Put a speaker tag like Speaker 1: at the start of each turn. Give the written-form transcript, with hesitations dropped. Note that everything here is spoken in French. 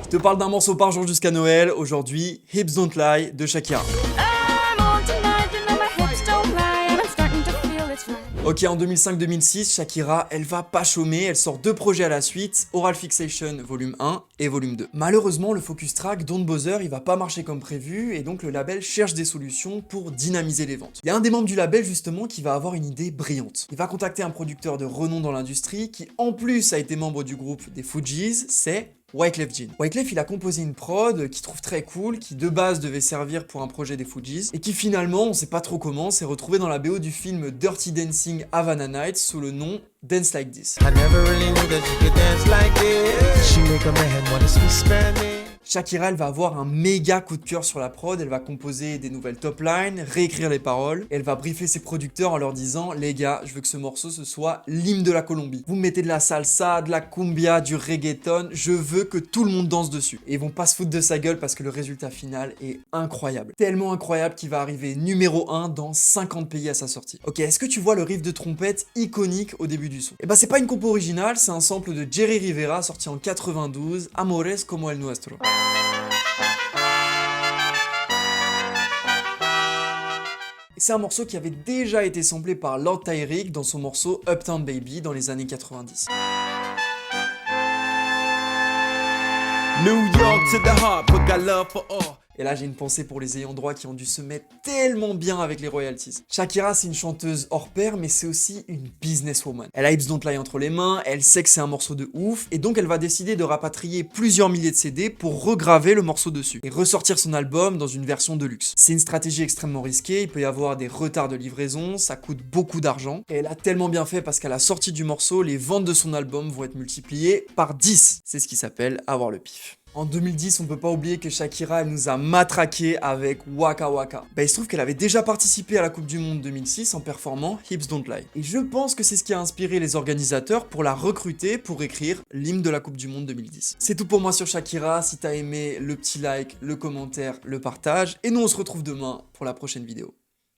Speaker 1: Je te parle d'un morceau par jour jusqu'à Noël. Aujourd'hui, Hips Don't Lie de Shakira. Ok, en 2005-2006, Shakira, elle va pas chômer, elle sort 2 projets à la suite, Oral Fixation volume 1 et volume 2. Malheureusement, le focus track Don't Bother, il va pas marcher comme prévu, et donc le label cherche des solutions pour dynamiser les ventes. Il y a un des membres du label justement qui va avoir une idée brillante. Il va contacter un producteur de renom dans l'industrie, qui en plus a été membre du groupe des Fugees, c'est Wyclef Jean. Wyclef, il a composé une prod qu'il trouve très cool, qui de base devait servir pour un projet des Fugees, et qui finalement, on sait pas trop comment, s'est retrouvé dans la BO du film Dirty Dancing Havana Nights sous le nom Dance Like This. Shakira, elle va avoir un méga coup de cœur sur la prod, elle va composer des nouvelles top lines, réécrire les paroles, et elle va briefer ses producteurs en leur disant « Les gars, je veux que ce morceau ce soit l'hymne de la Colombie. Vous me mettez de la salsa, de la cumbia, du reggaeton, je veux que tout le monde danse dessus. » Et ils vont pas se foutre de sa gueule parce que le résultat final est incroyable. Tellement incroyable qu'il va arriver numéro 1 dans 50 pays à sa sortie. Ok, est-ce que tu vois le riff de trompette iconique au début du son? Et bah c'est pas une compo originale, c'est un sample de Jerry Rivera sorti en 92, Amores como el nuestro. C'est un morceau qui avait déjà été samplé par Lord Tariq dans son morceau Uptown Baby dans les années 90.
Speaker 2: New York to the heart, but got love for all.
Speaker 1: Et là, j'ai une pensée pour les ayants droit qui ont dû se mettre tellement bien avec les royalties. Shakira, c'est une chanteuse hors pair, mais c'est aussi une businesswoman. Elle a Hips Don't Lie entre les mains, elle sait que c'est un morceau de ouf, et donc elle va décider de rapatrier plusieurs milliers de CD pour regraver le morceau dessus, et ressortir son album dans une version de luxe. C'est une stratégie extrêmement risquée, il peut y avoir des retards de livraison, ça coûte beaucoup d'argent, et elle a tellement bien fait parce qu'à la sortie du morceau, les ventes de son album vont être multipliées par 10. C'est ce qui s'appelle avoir le pif. En 2010, on peut pas oublier que Shakira, elle nous a matraqué avec Waka Waka. Bah, il se trouve qu'elle avait déjà participé à la Coupe du Monde 2006 en performant Hips Don't Lie. Et je pense que c'est ce qui a inspiré les organisateurs pour la recruter pour écrire l'hymne de la Coupe du Monde 2010. C'est tout pour moi sur Shakira. Si t'as aimé, le petit like, le commentaire, le partage. Et nous, on se retrouve demain pour la prochaine vidéo.